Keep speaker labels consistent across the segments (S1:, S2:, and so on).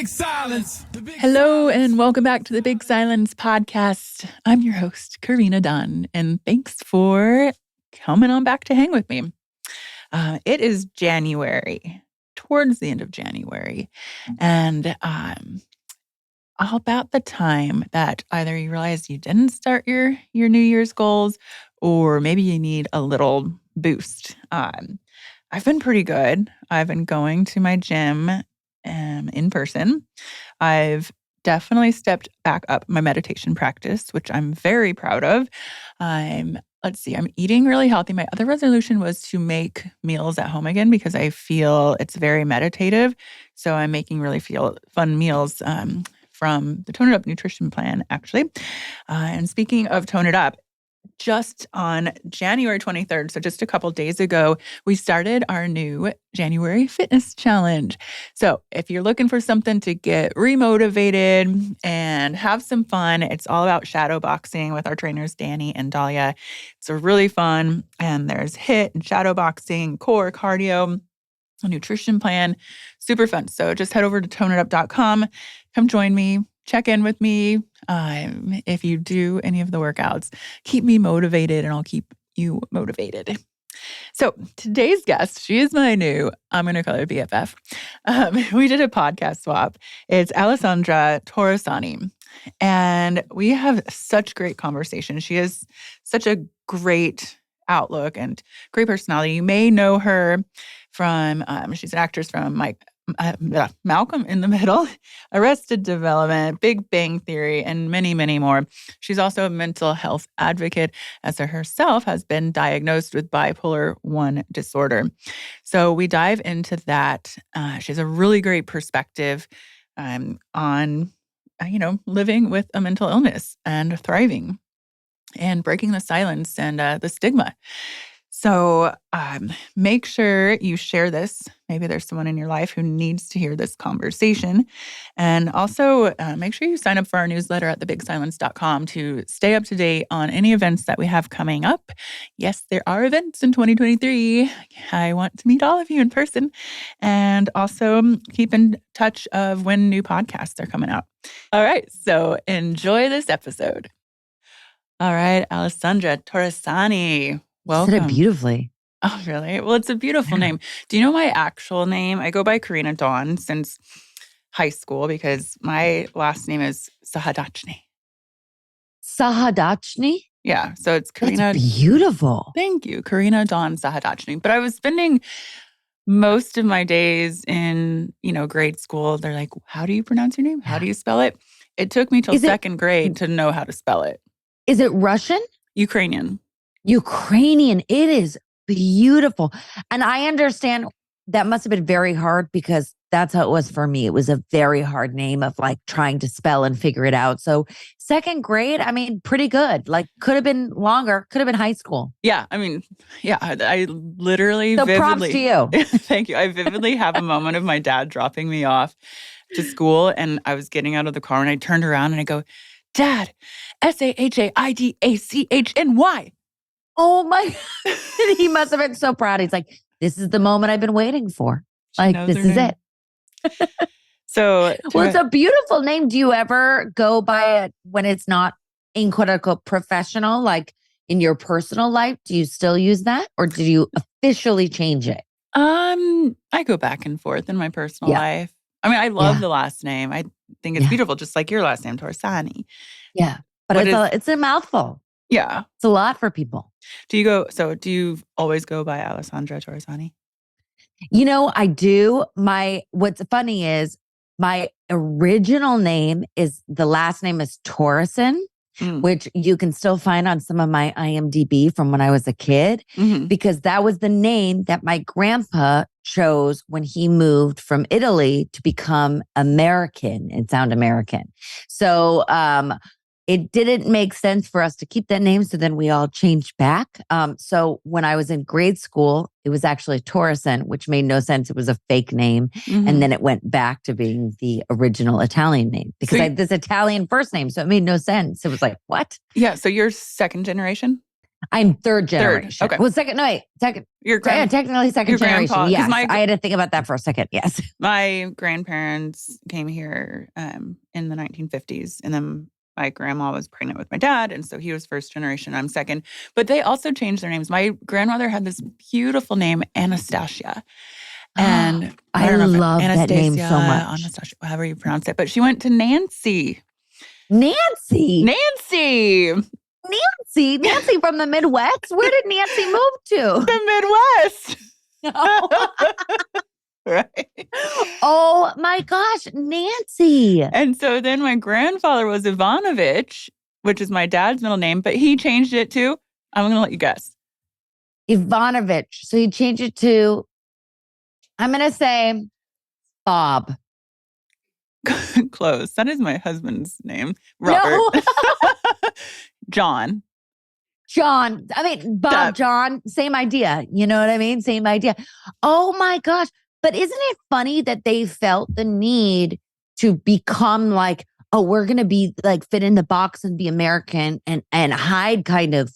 S1: big silence.
S2: Hello and welcome back to the Big Silence podcast. I'm your host, Karina Dunn, and thanks for coming on back to hang with me. It is January, towards the end of January, and about the time that either you realize you didn't start your New Year's goals, or maybe you need a little boost. I've been pretty good. I've been going to my gym in person. I've definitely stepped back up my meditation practice, which I'm very proud of. I'm eating really healthy. My other resolution was to make meals at home again because I feel it's very meditative. So I'm making really fun meals from the Tone It Up nutrition plan, actually. And speaking of Tone It Up, just on January 23rd, so just a couple days ago, we started our new January fitness challenge. So if you're looking for something to get remotivated and have some fun, it's all about shadow boxing with our trainers, Danny and Dahlia. It's a really fun, and there's HIIT and shadow boxing, core, cardio, a nutrition plan, super fun. So just head over to toneitup.com, come join me, check in with me. If you do any of the workouts, keep me motivated and I'll keep you motivated. So today's guest, she is my new, I'm going to call her BFF. We did a podcast swap. It's Alessandra Torresani. And we have such great conversation. She has such a great outlook and great personality. You may know her from, she's an actress from Malcolm in the Middle, Arrested Development, Big Bang Theory, and many, many more. She's also a mental health advocate, as herself has been diagnosed with bipolar 1 disorder. So we dive into that. She has a really great perspective on, living with a mental illness and thriving and breaking the silence and the stigma. So make sure you share this. Maybe there's someone in your life who needs to hear this conversation. And also make sure you sign up for our newsletter at thebigsilence.com to stay up to date on any events that we have coming up. Yes, there are events in 2023. I want to meet all of you in person. And also keep in touch of when new podcasts are coming out. All right, so enjoy this episode. All right, Alessandra Torresani. Welcome.
S3: You said it beautifully.
S2: Oh, really? Well, it's a beautiful name. Do you know my actual name? I go by Karina Dawn since high school because my last name is Sahadachny.
S3: Sahadachny?
S2: Yeah, so it's Karina.
S3: That's beautiful.
S2: Thank you. Karina Dawn Sahadachny. But I was spending most of my days in, grade school. They're like, how do you pronounce your name? How do you spell it? It took me till second grade to know how to spell it.
S3: Is it Russian?
S2: Ukrainian.
S3: Ukrainian. It is beautiful. And I understand that must have been very hard because that's how it was for me. It was a very hard name of trying to spell and figure it out. So second grade, pretty good. Could have been longer, could have been high school.
S2: Yeah. I literally
S3: so
S2: vividly.
S3: Props to you.
S2: Thank you. I vividly have a moment of my dad dropping me off to school and I was getting out of the car and I turned around and I go, Dad, Sahaidachny.
S3: Oh my, he must have been so proud. He's like, this is the moment I've been waiting for. This is it.
S2: So,
S3: well, it's a beautiful name. Do you ever go by it when it's not in quote unquote professional, like in your personal life? Do you still use that or did you officially change it?
S2: I go back and forth in my personal life. I love the last name. I think it's beautiful, just like your last name, Torresani.
S3: Yeah. But it's a mouthful.
S2: Yeah.
S3: It's a lot for people.
S2: Do you always go by Alessandra Torresani?
S3: I do. What's funny is my original name the last name is Torresan, which you can still find on some of my IMDb from when I was a kid, because that was the name that my grandpa chose when he moved from Italy to become American and sound American. So, it didn't make sense for us to keep that name. So then we all changed back. So when I was in grade school, it was actually Torresan, which made no sense. It was a fake name. And then it went back to being the original Italian name because I had this Italian first name. So it made no sense. It was like, what?
S2: Yeah. So you're second generation?
S3: I'm third
S2: Third.
S3: generation.
S2: Okay.
S3: Well, second. No, wait, second.
S2: Your
S3: Yeah, technically second generation.
S2: grandpa.
S3: Yes, I had to think about that for a second. Yes.
S2: My grandparents came here in the 1950s, and then my grandma was pregnant with my dad, and so he was first generation. I'm second. But they also changed their names. My grandmother had this beautiful name, Anastasia. And
S3: I
S2: don't know if
S3: love that name so much.
S2: Anastasia, however you pronounce it. But she went to Nancy.
S3: Nancy from the Midwest. Where did Nancy move to?
S2: The Midwest.
S3: No.
S2: Right.
S3: Oh my gosh, Nancy.
S2: And so then my grandfather was Ivanovich, which is my dad's middle name, but he changed it to, I'm going to let you guess.
S3: Ivanovich. So he changed it to, I'm going to say Bob.
S2: Close. That is my husband's name. Robert.
S3: No.
S2: John.
S3: I mean, Bob, John, same idea. You know what I mean? Same idea. Oh my gosh. But isn't it funny that they felt the need to become like, oh, we're going to be like fit in the box and be American and hide kind of,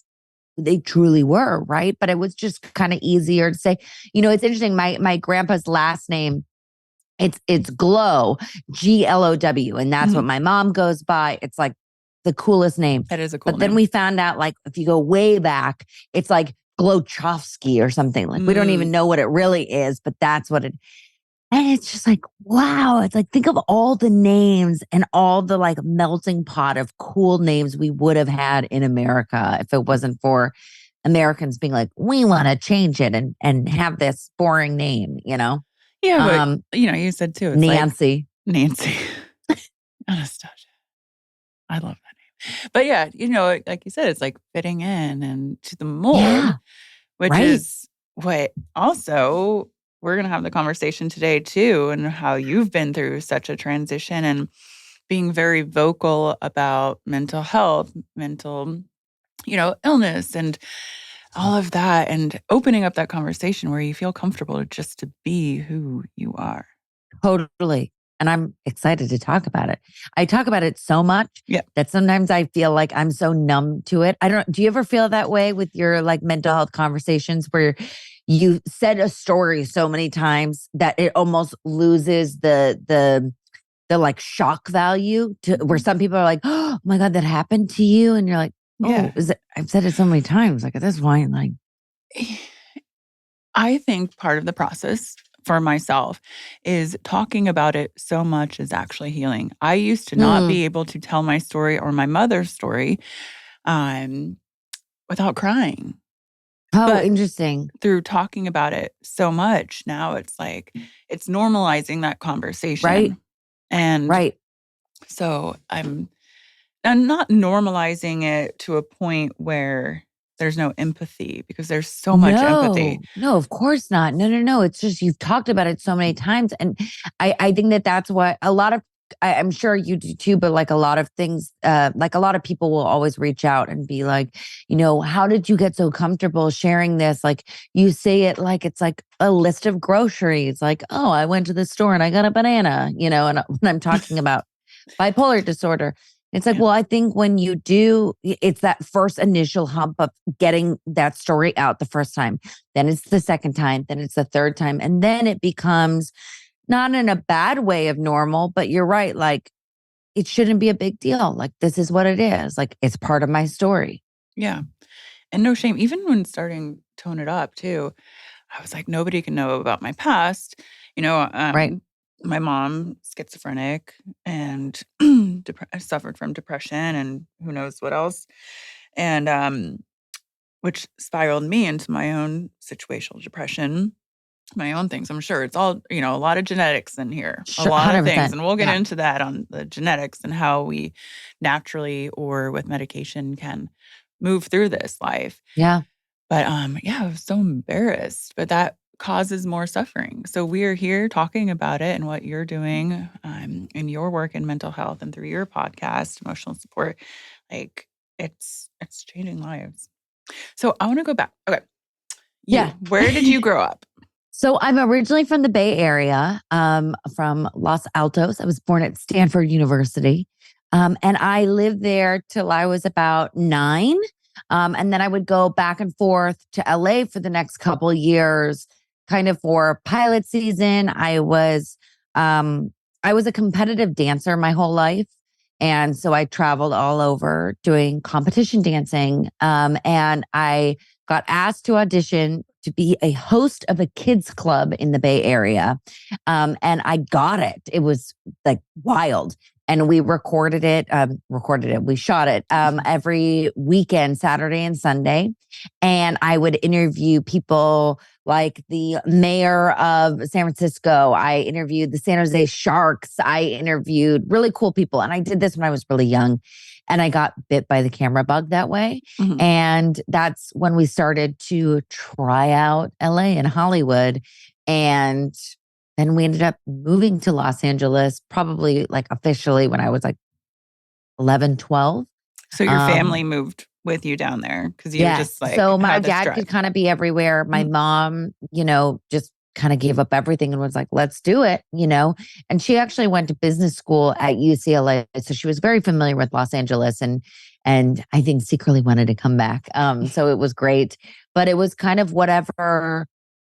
S3: they truly were, right? But it was just kind of easier to say, it's interesting. My grandpa's last name, it's Glow, Glow. And that's what my mom goes by. It's like the coolest name.
S2: That is a cool name.
S3: But then we found out, like, if you go way back, it's like Glowchowski or something. Like, we don't even know what it really is, but that's what it. And it's just like, wow. It's like, think of all the names and all the like melting pot of cool names we would have had in America if it wasn't for Americans being like, we want to change it and have this boring name,
S2: Yeah, but you said too. It's
S3: Nancy.
S2: Like Nancy. Anastasia. I love that name. But yeah, like you said, it's like fitting in and to the mold, which is what also we're going to have the conversation today too, and how you've been through such a transition and being very vocal about mental health, mental, illness and all of that, and opening up that conversation where you feel comfortable just to be who you are.
S3: Totally. And I'm excited to talk about it. I talk about it so much that sometimes I feel like I'm so numb to it. Do you ever feel that way with your like mental health conversations where you said a story so many times that it almost loses the like shock value to where some people are like, oh my God, that happened to you. And you're like, I've said it so many times. Like at this point, like.
S2: I think part of the process for myself is talking about it so much is actually healing. I used to not be able to tell my story or my mother's story without crying.
S3: But interesting.
S2: Through talking about it so much, now it's like, it's normalizing that conversation.
S3: Right.
S2: And so I'm not normalizing it to a point where there's no empathy, because there's so much empathy.
S3: No, of course not. No. It's just you've talked about it so many times. And I think that's what a lot of, I'm sure you do too, but like a lot of things, like a lot of people will always reach out and be like, how did you get so comfortable sharing this? Like you say it like it's like a list of groceries. Like, oh, I went to the store and I got a banana, and when I'm talking about bipolar disorder. It's like, well, I think when you do, it's that first initial hump of getting that story out the first time. Then it's the second time. Then it's the third time. And then it becomes not in a bad way of normal, but you're right. Like it shouldn't be a big deal. Like this is what it is. Like it's part of my story.
S2: Yeah. And no shame. Even when starting Tone It Up too, I was like, nobody can know about my past. My mom, schizophrenic, and suffered from depression and who knows what else. And which spiraled me into my own situational depression, my own things. I'm sure it's all, a lot of genetics in here, a lot
S3: 100%.
S2: of things. And we'll get into that on the genetics and how we naturally or with medication can move through this life.
S3: Yeah.
S2: But I was so embarrassed, but that causes more suffering. So we are here talking about it and what you're doing in your work in mental health and through your podcast, emotional support. Like it's changing lives. So I want to go back. Okay. Where did you grow up?
S3: So I'm originally from the Bay Area, from Los Altos. I was born at Stanford University. And I lived there till I was about 9. And then I would go back and forth to LA for the next couple years, kind of for pilot season. I was a competitive dancer my whole life. And so I traveled all over doing competition dancing. And I got asked to audition to be a host of a kids club in the Bay Area. And I got it. It was like wild. And we we shot it every weekend, Saturday and Sunday. And I would interview people like the mayor of San Francisco. I interviewed the San Jose Sharks. I interviewed really cool people. And I did this when I was really young. And I got bit by the camera bug that way. Mm-hmm. And that's when we started to try out LA and Hollywood. And then we ended up moving to Los Angeles, probably like officially when I was like 11, 12.
S2: So your family moved with you down there because you just like.
S3: So my dad could kind of be everywhere. My mom, just kind of gave up everything and was like, let's do it, And she actually went to business school at UCLA. So she was very familiar with Los Angeles and I think secretly wanted to come back. So it was great, but it was kind of whatever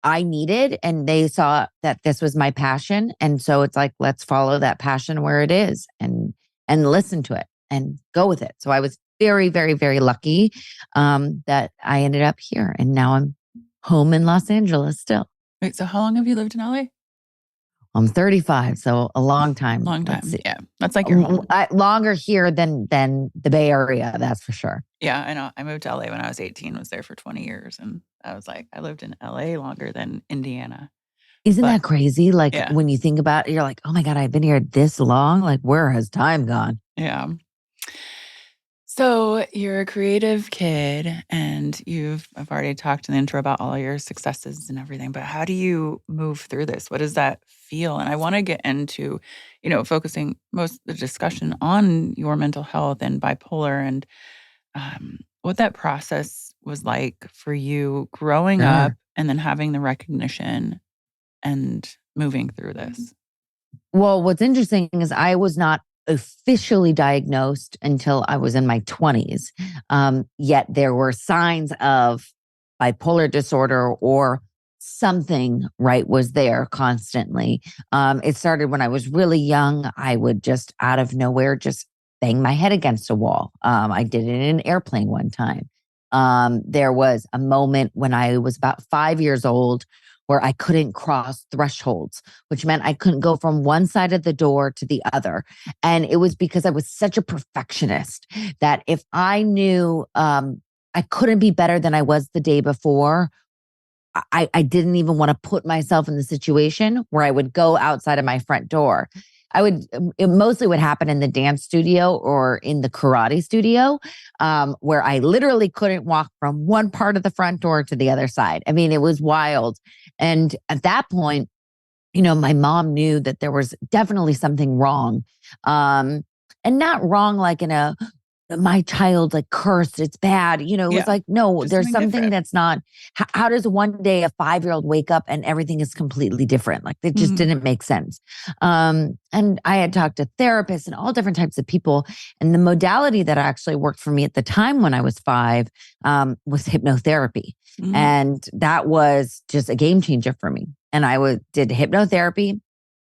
S3: I needed. And they saw that this was my passion. And so it's like, let's follow that passion where it is and listen to it and go with it. So I was very, very, very lucky that I ended up here. And now I'm home in Los Angeles still.
S2: Wait, so how long have you lived in LA?
S3: I'm 35, so a long time.
S2: Long time, yeah. That's like your home.
S3: Longer here than the Bay Area, that's for sure.
S2: Yeah, I know. I moved to LA when I was 18, was there for 20 years. And I was like, I lived in LA longer than Indiana.
S3: Isn't that crazy? Like when you think about it, you're like, oh my God, I've been here this long. Like where has time gone?
S2: Yeah. So you're a creative kid and I've already talked in the intro about all your successes and everything, but how do you move through this? What does that feel? And I want to get into, focusing most of the discussion on your mental health and bipolar and what that process was like for you growing up and then having the recognition and moving through this.
S3: Well, what's interesting is I was not officially diagnosed until I was in my 20s. Yet there were signs of bipolar disorder or something was there constantly. It started when I was really young. I would just out of nowhere just bang my head against a wall. I did it in an airplane one time. There was a moment when I was about 5 years old where I couldn't cross thresholds, which meant I couldn't go from one side of the door to the other. And it was because I was such a perfectionist that if I knew I couldn't be better than I was the day before, I didn't even want to put myself in the situation where I would go outside of my front door. It mostly would happen in the dance studio or in the karate studio, where I literally couldn't walk from one part of the front door to the other side. I mean, it was wild. And at that point, my mom knew that there was definitely something wrong. And not wrong like in my child like cursed, it's bad. It was like, no, there's something different. That's not, how does one day a 5-year-old wake up and everything is completely different? Like it just didn't make sense. And I had talked to therapists and all different types of people. And the modality that actually worked for me at the time when I was 5 was hypnotherapy. And that was just a game changer for me. And I did hypnotherapy,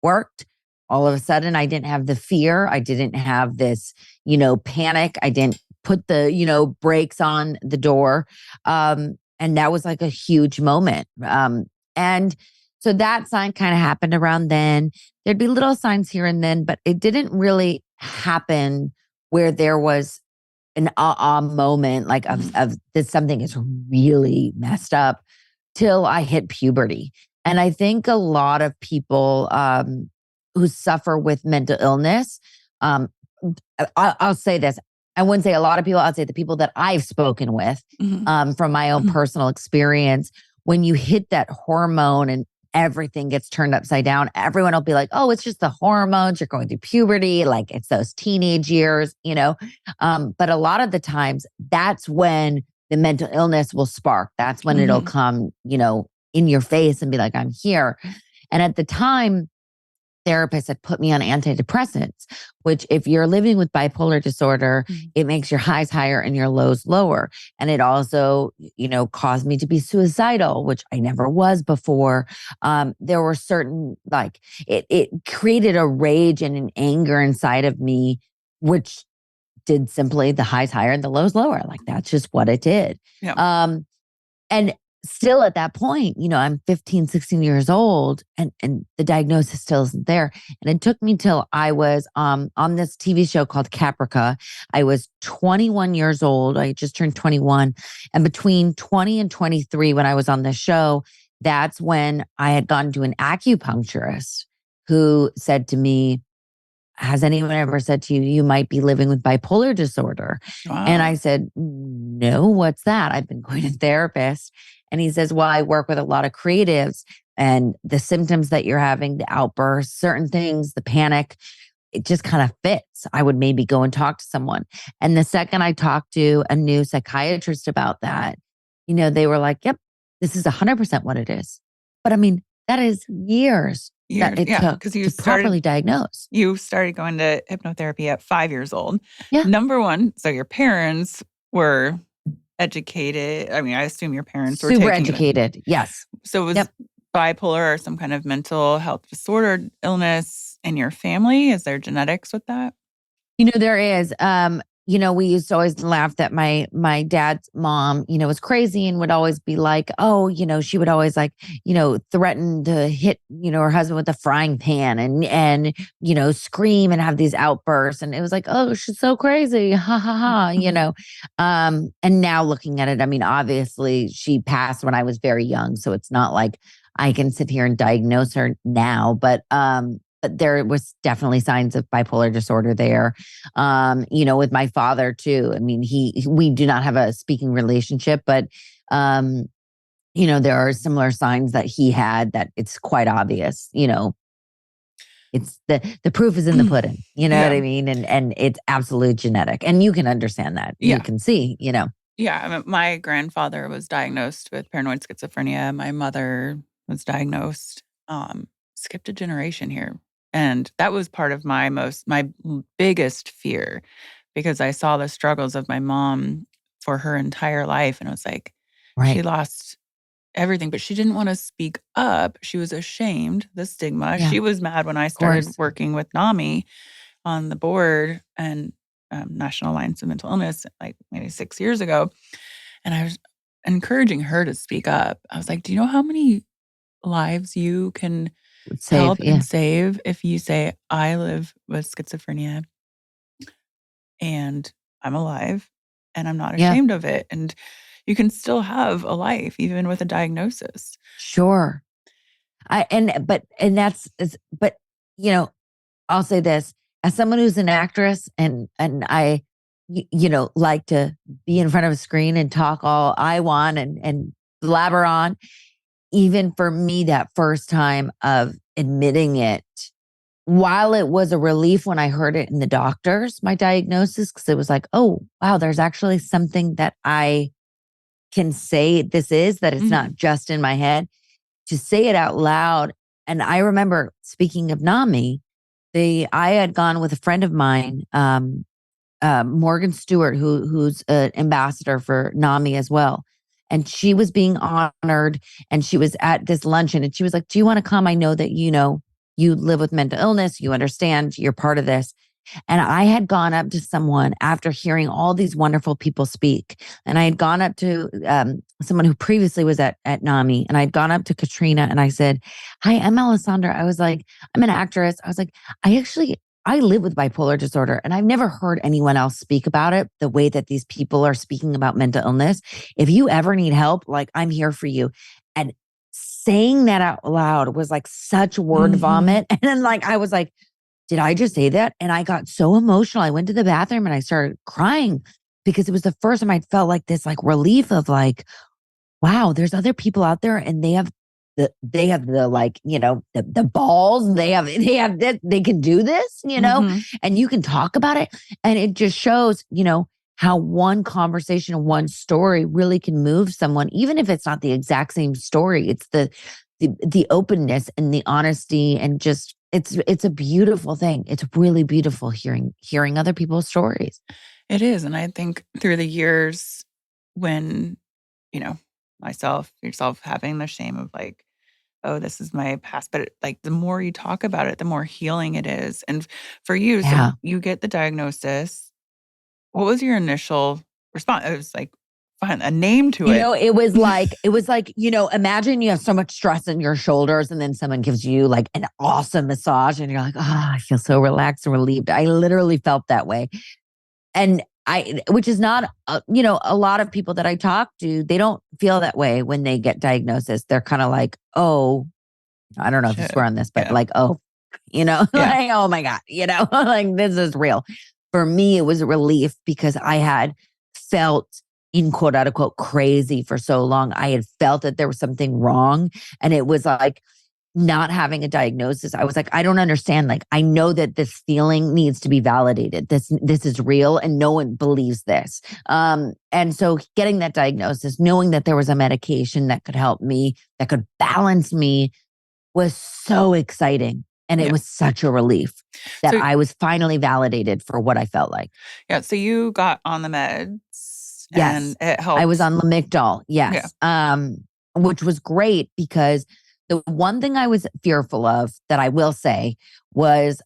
S3: worked. All of a sudden, I didn't have the fear. I didn't have this, panic. I didn't put the, brakes on the door. And that was like a huge moment. And so that sign kind of happened around then. There'd be little signs here and then, but it didn't really happen where there was an aha moment, like of that something is really messed up till I hit puberty. And I think a lot of people, who suffer with mental illness. I'll say this. I wouldn't say a lot of people. I'll say the people that I've spoken with from my own personal experience, when you hit that hormone and everything gets turned upside down, everyone will be like, oh, it's just the hormones. You're going through puberty. Like it's those teenage years, But a lot of the times that's when the mental illness will spark. That's when it'll come, in your face and be like, I'm here. And at the time, therapist had put me on antidepressants, which if you're living with bipolar disorder, it makes your highs higher and your lows lower. And it also, caused me to be suicidal, which I never was before. There were certain, it created a rage and an anger inside of me, which did simply the highs higher and the lows lower. Like that's just what it did.
S2: Yeah.
S3: And still at that point, I'm 15, 16 years old and the diagnosis still isn't there. And it took me till I was on this TV show called Caprica. I was 21 years old. I just turned 21. And between 20 and 23, when I was on the show, that's when I had gone to an acupuncturist who said to me, has anyone ever said to you, you might be living with bipolar disorder?
S2: Wow.
S3: And I said, no, what's that? I've been going to therapist. And he says, well, I work with a lot of creatives and the symptoms that you're having, the outbursts, certain things, the panic, it just kind of fits. I would maybe go and talk to someone. And the second I talked to a new psychiatrist about that, they were like, yep, this is 100% what it is. But I mean, that is years that it took to properly diagnose.
S2: You started going to hypnotherapy at 5 years old.
S3: Yeah.
S2: Number one, so your parents were educated. I mean, I assume your parents were
S3: super educated. Yes.
S2: So was bipolar or some kind of mental health disorder, illness in your family? Is there genetics with that?
S3: There is. We used to always laugh that my dad's mom, was crazy and would always be like, oh, she would always threaten to hit, her husband with a frying pan and scream and have these outbursts. And it was like, oh, she's so crazy. Ha ha ha, And now looking at it, I mean, obviously she passed when I was very young. So it's not like I can sit here and diagnose her now, but there was definitely signs of bipolar disorder there. With my father too. I mean, we do not have a speaking relationship, but there are similar signs that he had that it's quite obvious, it's the proof is in the pudding, what I mean? And it's absolute genetic. And you can understand that. You can see,
S2: Yeah. I mean, my grandfather was diagnosed with paranoid schizophrenia. My mother was diagnosed, skipped a generation here. And that was part of my biggest fear because I saw the struggles of my mom for her entire life. And it was like, she lost everything, but she didn't want to speak up. She was ashamed, the stigma. Yeah. She was mad when I started working with NAMI on the board and National Alliance of Mental Illness, like maybe 6 years ago. And I was encouraging her to speak up. I was like, do you know how many lives you can help and save if you say, I live with schizophrenia and I'm alive and I'm not ashamed of it. And you can still have a life even with a diagnosis.
S3: Sure. I'll say this as someone who's an actress and I, like to be in front of a screen and talk all I want and blabber on. Even for me, that first time of admitting it, while it was a relief when I heard it in the doctors, my diagnosis, because it was like, oh, wow, there's actually something that I can say this is, that it's not just in my head, to say it out loud. And I remember, speaking of NAMI, I had gone with a friend of mine, Morgan Stewart, who's an ambassador for NAMI as well. And she was being honored and she was at this luncheon and she was like, do you want to come? I know that, you live with mental illness. You understand, you're part of this. And I had gone up to someone after hearing all these wonderful people speak. And I had gone up to someone who previously was at NAMI. And I'd gone up to Katrina and I said, hi, I'm Alessandra. I was like, I'm an actress. I was like, I live with bipolar disorder and I've never heard anyone else speak about it the way that these people are speaking about mental illness. If you ever need help, like I'm here for you. And saying that out loud was like such word vomit. And then I was like, did I just say that? And I got so emotional. I went to the bathroom and I started crying because it was the first time I felt like this relief of wow, there's other people out there and they have the balls, they have this, they can do this, and you can talk about it. And it just shows, how one conversation, one story really can move someone, even if it's not the exact same story. It's the openness and the honesty and just, It's a beautiful thing. It's really beautiful hearing other people's stories.
S2: It is. And I think through the years when, you know, myself, yourself having the shame of like, oh, this is my past. But like the more you talk about it, the more healing it is. And for you, so
S3: Yeah.
S2: you get the diagnosis. What was your initial response? It was like, find a name to it.
S3: It was like, imagine you have so much stress in your shoulders and then someone gives you like an awesome massage and you're like, oh, I feel so relaxed and relieved. I literally felt that way. And which is not, a lot of people that I talk to, they don't feel that way when they get diagnosis. They're kind of like, oh, I don't know if you swear
S2: Shit.
S3: on this, but
S2: Yeah.
S3: like, oh,
S2: Yeah.
S3: like, oh my God, like this is real. For me, it was a relief because I had felt in quote unquote crazy for so long. I had felt that there was something wrong. And it was like not having a diagnosis. I was like, I don't understand. Like, I know that this feeling needs to be validated. This is real and no one believes this. And so getting that diagnosis, knowing that there was a medication that could help me, that could balance me, was so exciting. And it
S2: Yeah.
S3: was such a relief that
S2: So,
S3: I was finally validated for what I felt like.
S2: yeah. So you got on the meds
S3: Yes.
S2: and it
S3: I was
S2: helped.
S3: on Lamictal.
S2: Yeah.
S3: Yes. Which was great because the one thing I was fearful of that I will say was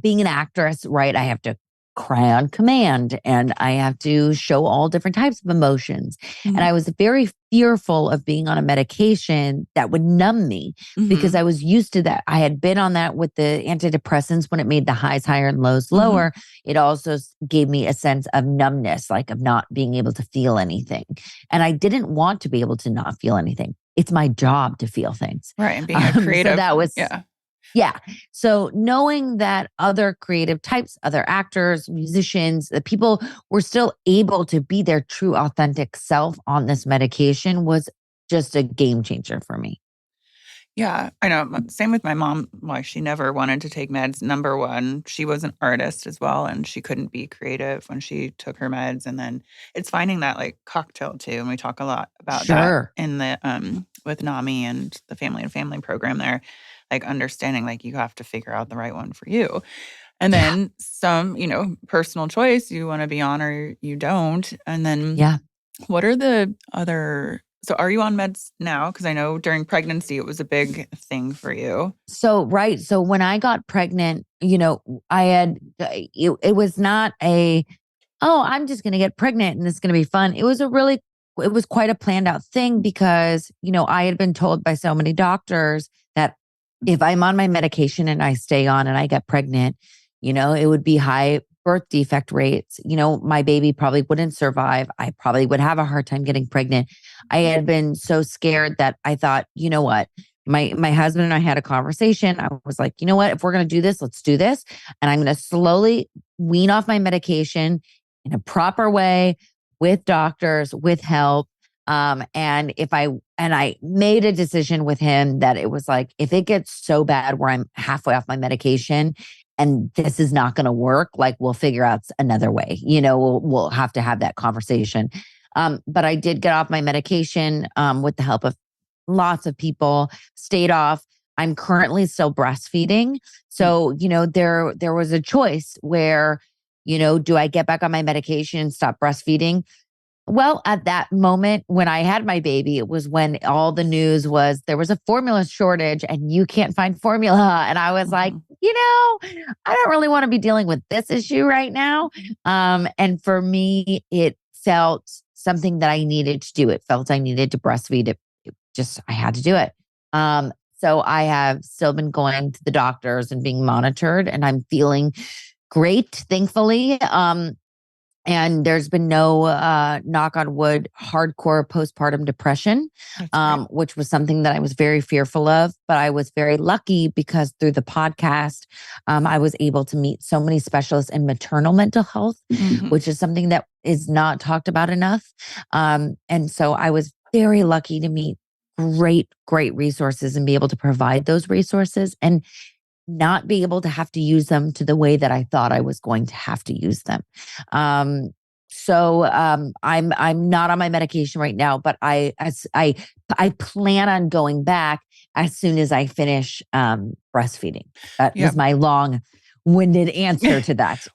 S3: being an actress, right? I have to cry on command and I have to show all different types of emotions. And
S2: Mhm.
S3: I was very fearful of being on a medication that would numb me because
S2: Mhm.
S3: I was used to that. I had been on that with the antidepressants when it made the highs higher and lows
S2: Mhm.
S3: lower. It also gave me a sense of numbness, like of not being able to feel anything. And I didn't want to be able to not feel anything. It's my job to feel things.
S2: Right. And being a
S3: So
S2: creative.
S3: that was,
S2: Yeah.
S3: yeah. So knowing that other creative types, other actors, musicians, the people were still able to be their true, authentic self on this medication was just a game changer for me.
S2: Yeah, I know. Same with my mom. Why she never wanted to take meds. Number one, she was an artist as well, and she couldn't be creative when she took her meds. And then it's finding that like cocktail too. And we talk a lot about that
S3: Sure.
S2: in the with NAMI and the Family and Family program there, like understanding like you have to figure out the right one for you. And
S3: Yeah.
S2: then some, personal choice you want to be on or you don't. And then
S3: Yeah.
S2: what are the other so are you on meds now? Because I know during pregnancy, it was a big thing for you.
S3: So, right. So when I got pregnant, I had, it was not oh, I'm just going to get pregnant and it's going to be fun. It was quite a planned out thing because, I had been told by so many doctors that if I'm on my medication and I stay on and I get pregnant, it would be high birth defect rates. My baby probably wouldn't survive. I probably would have a hard time getting pregnant. I had been so scared that I thought, you know what? My husband and I had a conversation. I was like, you know what? If we're going to do this, let's do this. And I'm going to slowly wean off my medication in a proper way with doctors, with help. And I made a decision with him that it was like, if it gets so bad where I'm halfway off my medication and this is not going to work, like we'll figure out another way, we'll have to have that conversation. But I did get off my medication, with the help of lots of people, stayed off. I'm currently still breastfeeding.
S2: Mm.
S3: So, there was a choice where, do I get back on my medication and stop breastfeeding? Well, at that moment when I had my baby, it was when all the news was there was a formula shortage and you can't find formula. And I was like,
S2: Mhm.
S3: I don't really want to be dealing with this issue right now. And for me, it felt something that I needed to do. It felt I needed to breastfeed. It just, I had to do it. So I have still been going to the doctors and being monitored, and I'm feeling great, thankfully. And there's been no, knock on wood, hardcore postpartum depression,
S2: That's great.
S3: which was something that I was very fearful of. But I was very lucky because through the podcast, I was able to meet so many specialists in maternal mental health,
S2: Mhm.
S3: which is something that is not talked about enough. And so I was very lucky to meet great, great resources and be able to provide those resources and not be able to have to use them to the way that I thought I was going to have to use them. Um, I'm not on my medication right now, but I plan on going back. as soon as I finish breastfeeding. That
S2: Yeah.
S3: was my long-winded answer to that.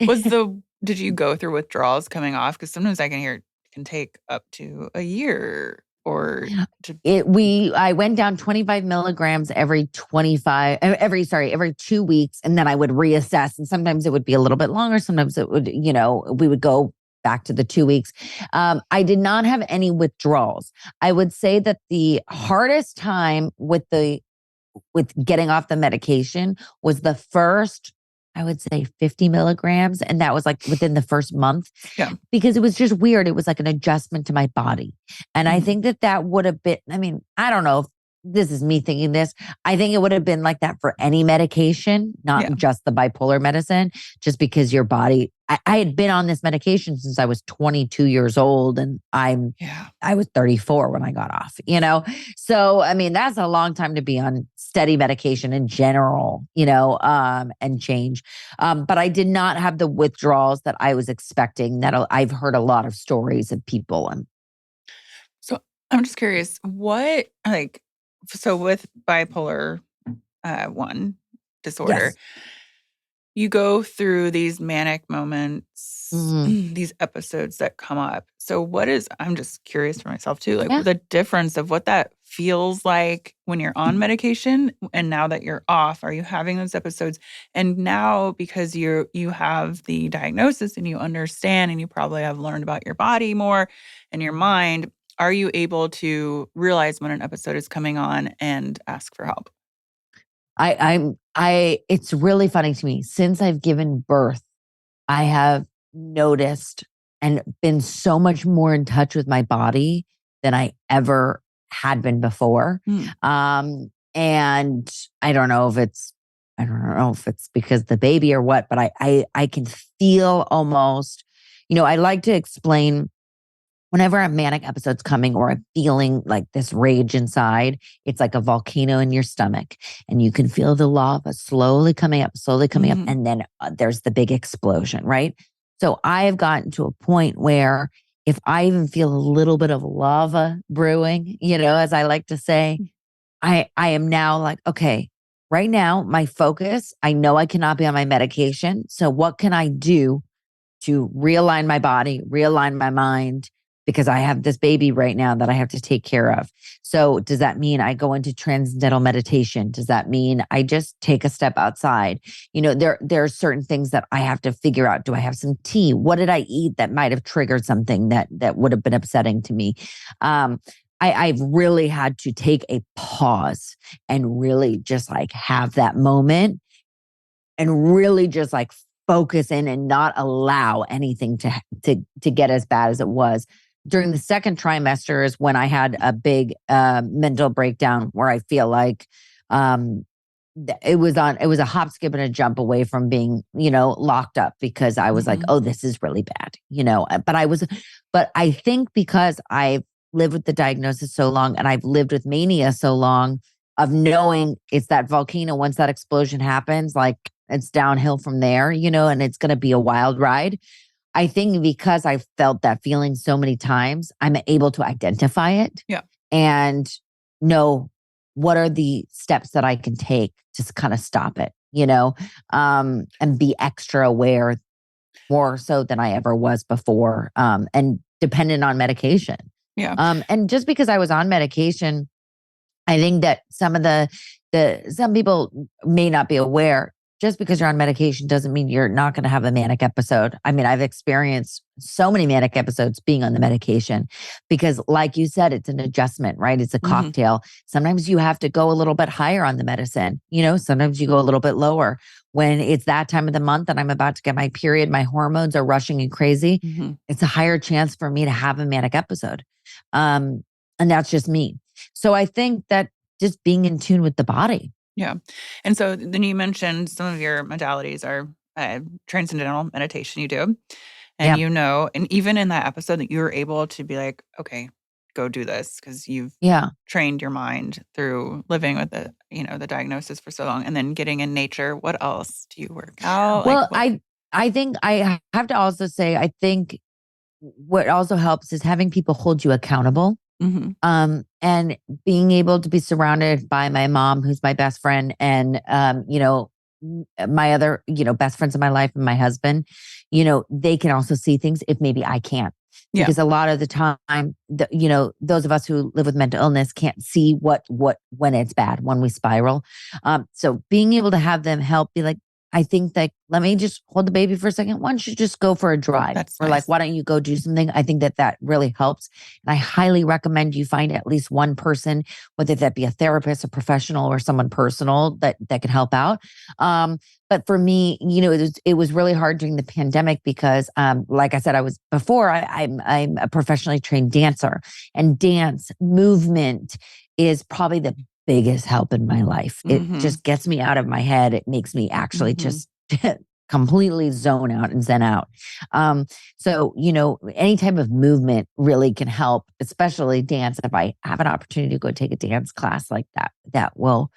S2: Did you go through withdrawals coming off? Because sometimes I can hear it can take up to a year or to
S3: I went down 25 milligrams every 2 weeks. And then I would reassess. And sometimes it would be a little bit longer. Sometimes it would, we would go back to the 2 weeks. I did not have any withdrawals. I would say that the hardest time with getting off the medication was the first, I would say 50 milligrams. And that was like within the first month.
S2: Yeah.
S3: Because it was just weird. It was like an adjustment to my body. And I think that would have been, I mean, I don't know if this is me thinking this. I think it would have been like that for any medication, not just the bipolar medicine, just because your body, I had been on this medication since I was 22 years old and I was 34 when I got off, So, I mean, that's a long time to be on steady medication in general, and change. But I did not have the withdrawals that I was expecting that I've heard a lot of stories of people.
S2: So I'm just curious, so with bipolar 1 disorder,
S3: Yes.
S2: you go through these manic moments,
S3: Mhm.
S2: these episodes that come up. So I'm just curious for myself too, like
S3: Yeah.
S2: the difference of what that feels like when you're on medication and now that you're off, are you having those episodes? And now because you have the diagnosis and you understand and you probably have learned about your body more and your mind, are you able to realize when an episode is coming on and ask for help?
S3: It's really funny to me. Since I've given birth, I have noticed and been so much more in touch with my body than I ever had been before.
S2: Mm.
S3: And I don't know if it's because the baby or what, but I can feel almost, I like to explain whenever a manic episode's coming or I'm feeling like this rage inside, it's like a volcano in your stomach and you can feel the lava slowly coming up,
S2: Mhm.
S3: and then there's the big explosion, right? So I have gotten to a point where if I even feel a little bit of lava brewing, as I like to say, I am now like, okay, right now my focus, I know I cannot be on my medication. So what can I do to realign my body, realign my mind, because I have this baby right now that I have to take care of. So does that mean I go into transcendental meditation? Does that mean I just take a step outside? There are certain things that I have to figure out. Do I have some tea? What did I eat that might have triggered something that would have been upsetting to me? I've really had to take a pause and really just like have that moment and really just like focus in and not allow anything to get as bad as it was. During the second trimester is when I had a big mental breakdown where I feel like it was a hop, skip, and a jump away from being, locked up because I was like, oh, this is really bad, but I think because I've lived with the diagnosis so long and I've lived with mania so long of knowing it's that volcano, once that explosion happens, like it's downhill from there, and it's going to be a wild ride. I think because I've felt that feeling so many times, I'm able to identify it and know what are the steps that I can take to kind of stop it, and be extra aware more so than I ever was before, and dependent on medication.
S2: Yeah.
S3: And just because I was on medication, I think that some people may not be aware. Just because you're on medication doesn't mean you're not going to have a manic episode. I mean, I've experienced so many manic episodes being on the medication because, like you said, it's an adjustment, right? It's a cocktail. Sometimes you have to go a little bit higher on the medicine. Sometimes you go a little bit lower. When it's that time of the month and I'm about to get my period, my hormones are rushing and crazy. It's a higher chance for me to have a manic episode. And that's just me. So I think that just being in tune with the body.
S2: Yeah. And so then you mentioned some of your modalities are transcendental meditation you do. And and even in that episode that you were able to be like, okay, go do this because you've trained your mind through living with the diagnosis for so long and then getting in nature. What else do you work out?
S3: Well, I think I have to also say, I think what also helps is having people hold you accountable.
S2: Mhm.
S3: And being able to be surrounded by my mom, who's my best friend, and my other, best friends in my life and my husband, they can also see things if maybe I can't.
S2: Yeah,
S3: Because a lot of the time, those of us who live with mental illness can't see when it's bad, when we spiral. So being able to have them help be like, I think that let me just hold the baby for a second. Why don't you just go for a drive?
S2: that's
S3: Or like,
S2: nice.
S3: why don't you go do something? I think that really helps. And I highly recommend you find at least one person, whether that be a therapist, a professional, or someone personal that can help out. But for me, it was really hard during the pandemic because, like I said, I was before. I'm a professionally trained dancer, and dance movement is probably the biggest help in my life. It
S2: Mhm.
S3: just gets me out of my head. It makes me actually
S2: Mhm.
S3: just completely zone out and zen out. So, any type of movement really can help, especially dance. If I have an opportunity to go take a dance class like that, that will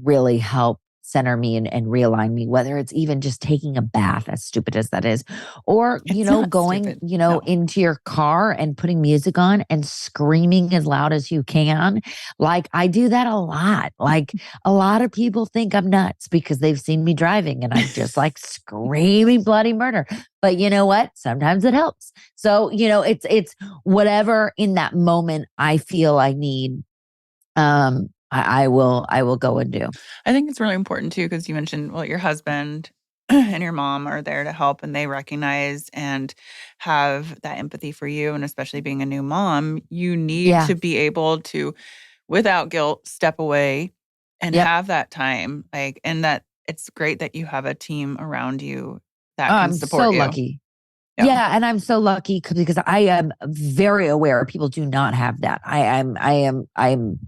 S3: really help center me and realign me, whether it's even just taking a bath, as stupid as that is, or,
S2: It's not
S3: going,
S2: stupid. No.
S3: into your car and putting music on and screaming as loud as you can. Like I do that a lot. Like a lot of people think I'm nuts because they've seen me driving and I'm just like screaming bloody murder. But you know what? Sometimes it helps. So, it's whatever in that moment I feel I need. I will go and do.
S2: I think it's really important too because you mentioned, well, your husband and your mom are there to help and they recognize and have that empathy for you. And especially being a new mom, you need
S3: Yeah.
S2: to be able to, without guilt, step away and
S3: Yep.
S2: have that time. Like, and that it's great that you have a team around you
S3: Oh,
S2: that can
S3: I'm so
S2: support you.
S3: lucky.
S2: Yeah.
S3: Yeah, and I'm so lucky because I am very aware people do not have that. I am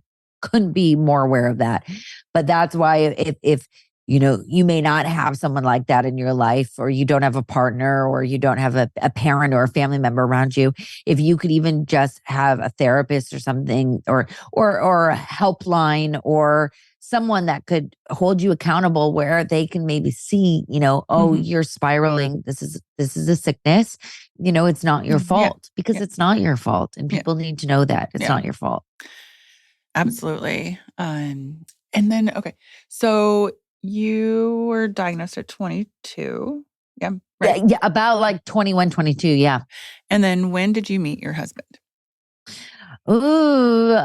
S3: couldn't be more aware of that. But that's why if you may not have someone like that in your life, or you don't have a partner, or you don't have a parent or a family member around you, if you could even just have a therapist or something, or a helpline, or someone that could hold you accountable, where they can maybe see, oh,
S2: Hmm.
S3: you're spiraling. This is a sickness. It's not your
S2: Yeah.
S3: fault, because
S2: Yeah.
S3: it's not your fault. And
S2: Yeah.
S3: people need to know that it's
S2: Yeah.
S3: not your fault.
S2: Absolutely. And then, okay. So you were diagnosed at 22. Yeah.
S3: Yeah,
S2: Right.
S3: yeah, about like 21, 22. Yeah.
S2: And then when did you meet your husband?
S3: Ooh,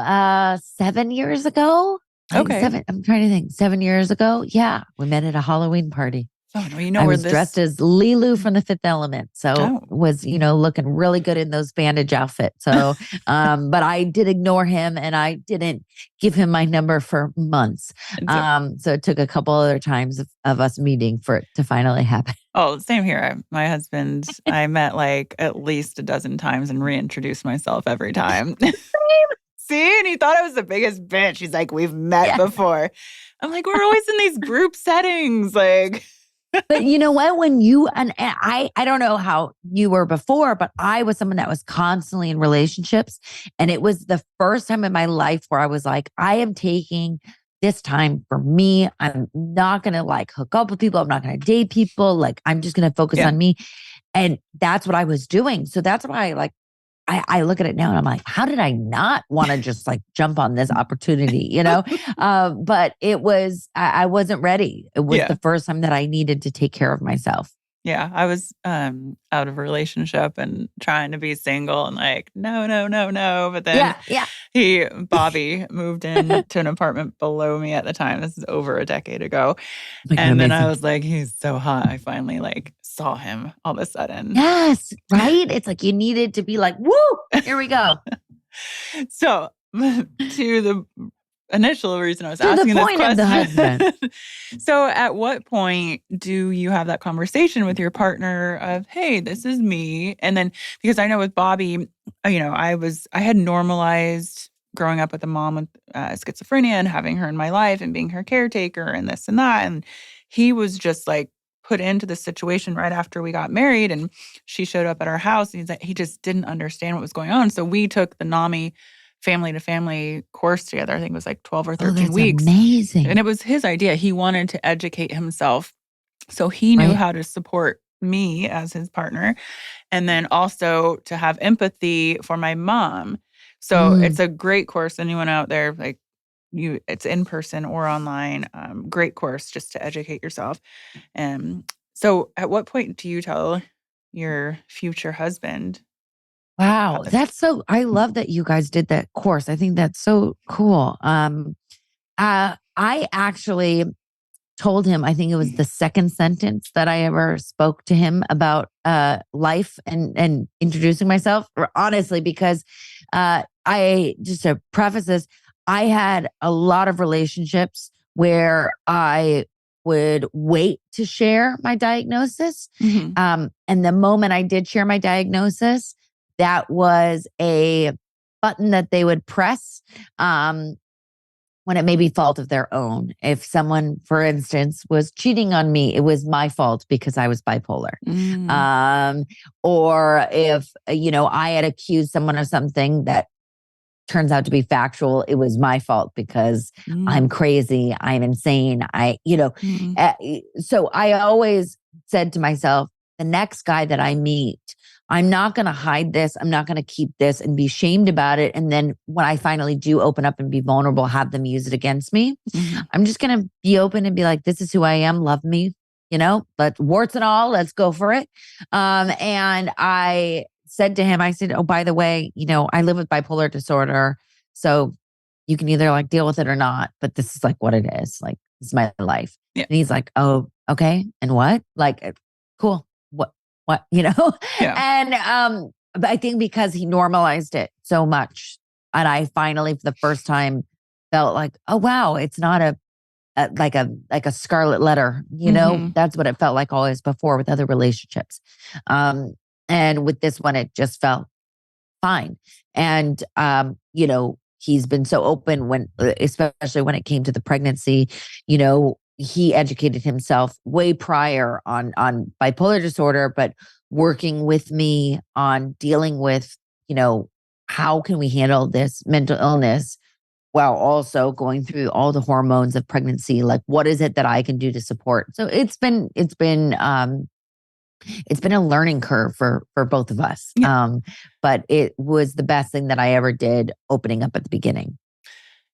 S3: 7 years ago.
S2: Okay.
S3: I'm trying to think. 7 years ago. Yeah. We met at a Halloween party.
S2: Oh, no, you know
S3: I
S2: where
S3: was dressed
S2: this.
S3: as Lilu from The Fifth Element. So
S2: Oh,
S3: was, looking really good in those bandage outfits. So, but I did ignore him and I didn't give him my number for months.
S2: it's a,
S3: So it took a couple other times of us meeting for it to finally happen.
S2: oh, same here. My husband, I met like at least a dozen times and reintroduced myself every time. See, and he thought I was the biggest bitch. He's like, we've met
S3: Yeah.
S2: before. I'm like, we're always in these group settings. Like,
S3: But you know what? When you and I don't know how you were before, but I was someone that was constantly in relationships. And it was the first time in my life where I was like, I am taking this time for me. I'm not gonna like hook up with people. I'm not gonna date people. Like I'm just gonna focus
S2: yeah,
S3: on me. And that's what I was doing. So that's why I look at it now and I'm like, how did I not want to just like jump on this opportunity, But I wasn't ready. It was
S2: yeah.
S3: the first time that I needed to take care of myself.
S2: Yeah, I was, out of a relationship and trying to be single and like, "No, no, no, no," but then
S3: Yeah, yeah.
S2: Bobby moved in to an apartment below me at the time. This is over a decade ago,
S3: Oh my God,
S2: and then I
S3: amazing.
S2: was like, "He's so hot." I finally, like, saw him all of a sudden.
S3: Yes, right? It's like you needed to be like, woo, here we go.
S2: So, to the initial reason I was
S3: To the
S2: asking this
S3: point of the
S2: question.
S3: husband.
S2: So, at what point do you have that conversation with your partner of, "Hey, this is me," and then because I know with Bobby, I had normalized growing up with a mom with, schizophrenia and having her in my life and being her caretaker and this and that, and he was just, like, put into the situation right after we got married, and she showed up at our house, and he's like he just didn't understand what was going on, so we took the NAMI family to family course together. I think it was like 12 or
S3: Oh,
S2: 13
S3: that's
S2: weeks. And
S3: amazing.
S2: it was his idea. He wanted to educate himself. So he knew
S3: Right.
S2: how to support me as his partner and then also to have empathy for my mom. So it's a great course. Anyone out there, like it's in person or online. Great course just to educate yourself. So at what point do you tell your future husband
S3: Wow,
S2: about this?
S3: I love that you guys did that course. I think that's so cool. I actually told him, I think it was the second sentence that I ever spoke to him about life and introducing myself, honestly, because I, just to preface this, I had a lot of relationships where I would wait to share my diagnosis. And the moment I did share my diagnosis, that was a button that they would press. When it may be fault of their own. If someone, for instance, was cheating on me, it was my fault because I was bipolar. Or if, I had accused someone of something that turns out to be factual, it was my fault because I'm crazy, I'm insane. So I always said to myself, the next guy that I meet, I'm not going to hide this. I'm not going to keep this and be shamed about it. And then when I finally do open up and be vulnerable, have them use it against me. I'm just going to be open and be like, this is who I am. Love me, but warts and all, let's go for it. And I said to him, I said, oh, by the way, I live with bipolar disorder. So you can either like deal with it or not, but this is like what it is. Like, this is my life.
S2: Yeah.
S3: And he's like, oh, okay. And what? Like, cool. What,
S2: Yeah.
S3: And but I think because he normalized it so much, and I finally, for the first time, felt like, oh wow, it's not like a scarlet letter. That's what it felt like always before with other relationships. And with this one, it just felt fine. And he's been so open especially when it came to the pregnancy. He educated himself way prior on bipolar disorder, but working with me on dealing with, how can we handle this mental illness while also going through all the hormones of pregnancy? Like, what is it that I can do to support? So it's been a learning curve for both of us.
S2: Yeah.
S3: But it was the best thing that I ever did, opening up at the beginning.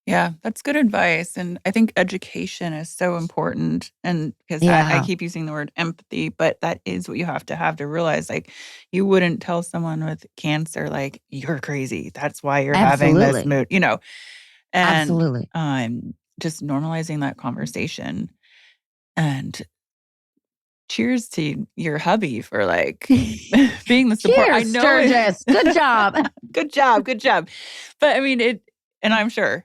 S2: Yeah, that's good advice. And I think education is so important. And because I keep using the word empathy, but that is what you have to realize. Like, you wouldn't tell someone with cancer, like, you're crazy. That's why you're having this mood, And
S3: Absolutely.
S2: Just normalizing that conversation. And cheers to your hubby for like being the support.
S3: Cheers,
S2: I know
S3: Sturgis. Good job.
S2: Good job. But I mean, and I'm sure,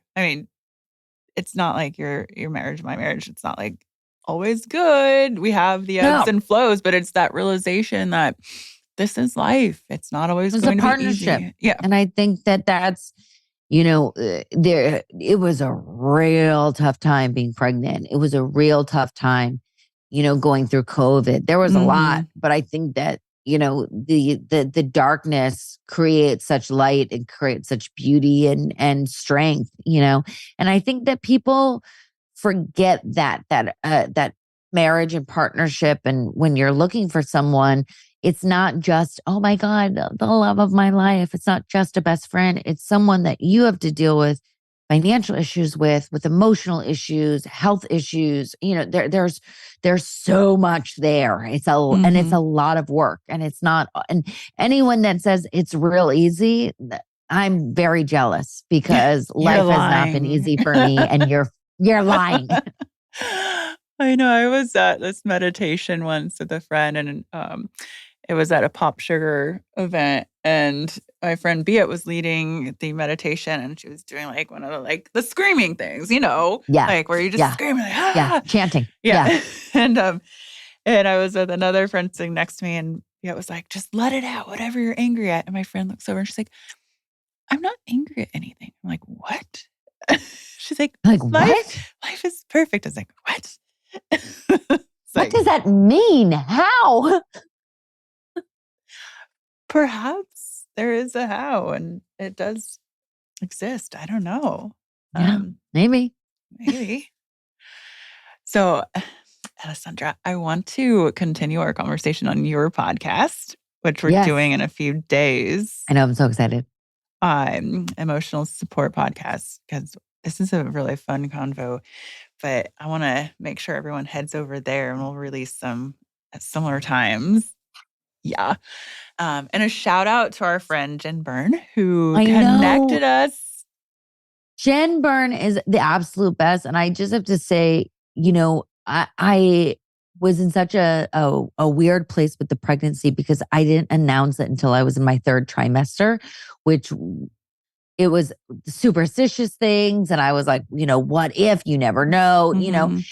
S2: it's not like your marriage, my marriage. It's not like always good. We have the ebbs and flows, but it's that realization that this is life. It's not always going to be easy. Yeah.
S3: And I think that's, it was a real tough time being pregnant. It was a real tough time, going through COVID. There was a lot, but I think that, the darkness creates such light and creates such beauty and strength, and I think that people forget that marriage and partnership. And when you're looking for someone, it's not just, oh my God, the love of my life. It's not just a best friend. It's someone that you have to deal with financial issues with emotional issues, health issues. There's so much there. And it's a lot of work, and it's not, and anyone that says it's real easy, I'm very jealous, because life has not been easy for me, and you're lying.
S2: I know. I was at this meditation once with a friend, and it was at a Pop Sugar event, and my friend Bia was leading the meditation, and she was doing like one of the screaming things, like where you just scream, like, ah!
S3: Chanting.
S2: Yeah. And I was with another friend sitting next to me, and Bia was like, just let it out, whatever you're angry at. And my friend looks over and she's like, I'm not angry at anything. I'm like, what? She's like,
S3: what?
S2: Life is perfect. I was like, what?
S3: What does that mean? How?
S2: Perhaps there is a how, and it does exist. I don't know.
S3: Yeah, maybe.
S2: So, Alessandra, I want to continue our conversation on your podcast, which we're doing in a few days.
S3: I know. I'm so excited.
S2: emotional support podcast, because this is a really fun convo. But I want to make sure everyone heads over there, and we'll release some at similar times. Yeah. And a shout out to our friend Jen Byrne, who
S3: I
S2: connected
S3: know.
S2: us.
S3: Jen Byrne is the absolute best. And I just have to say, I was in such a weird place with the pregnancy because I didn't announce it until I was in my third trimester, which it was superstitious things. And I was like, what if you never know,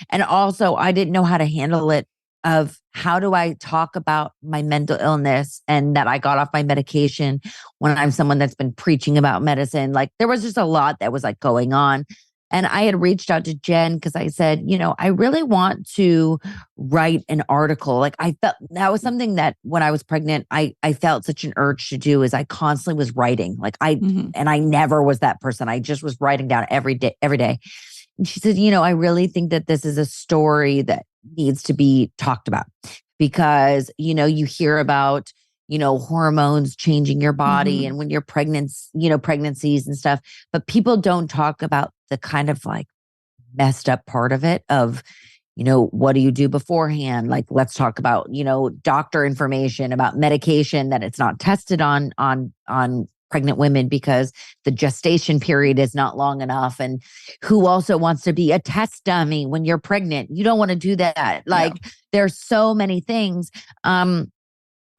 S3: and also I didn't know how to handle it of how do I talk about my mental illness and that I got off my medication when I'm someone that's been preaching about medicine. Like there was just a lot that was like going on. And I had reached out to Jen because I said, I really want to write an article. Like I felt that was something that when I was pregnant, I felt such an urge to do is I constantly was writing. Like and I never was that person. I just was writing down every day. And she said, I really think that this is a story that needs to be talked about because, you hear about, hormones changing your body and when you're pregnant, pregnancies and stuff, but people don't talk about the kind of like messed up part of it of, what do you do beforehand? Like, let's talk about, doctor information about medication that it's not tested on pregnant women because the gestation period is not long enough. And who also wants to be a test dummy when you're pregnant? You don't want to do that. Like there's so many things.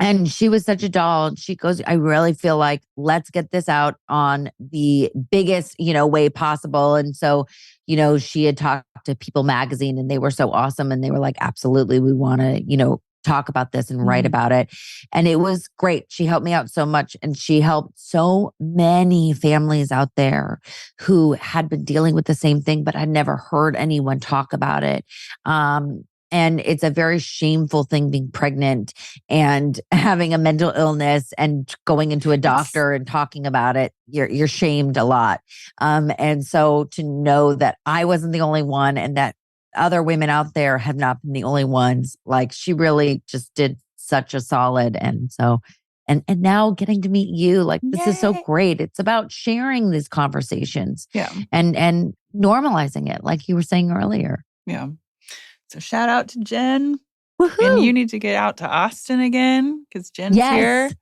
S3: And she was such a doll. She goes, I really feel like let's get this out on the biggest, way possible. And so, she had talked to People Magazine and they were so awesome. And they were like, absolutely, we want to, talk about this and write about it. And it was great. She helped me out so much. And she helped so many families out there who had been dealing with the same thing, but had never heard anyone talk about it. And it's a very shameful thing being pregnant and having a mental illness and going into a doctor and talking about it. You're shamed a lot. And so to know that I wasn't the only one and that other women out there have not been the only ones, like she really just did such a solid. And so, and now getting to meet you, like this is so great. It's about sharing these conversations and normalizing it, like you were saying earlier.
S2: Yeah. So shout out to Jen.
S3: Woohoo!
S2: And you need to get out to Austin again because Jen's here.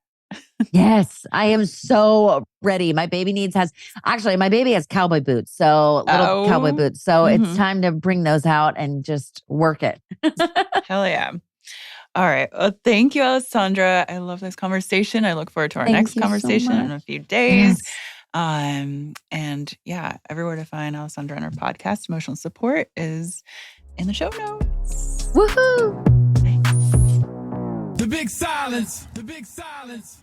S3: Yes, I am so ready. My baby has cowboy boots. So little cowboy boots. So it's time to bring those out and just work it.
S2: Hell yeah. All right. Well, thank you, Alessandra. I love this conversation. I look forward to our next conversation in a few days. Yes. And yeah, everywhere to find Alessandra and her podcast, Emotional Support, is in the show notes.
S3: Woohoo!
S2: Thanks.
S1: The big silence. The big silence.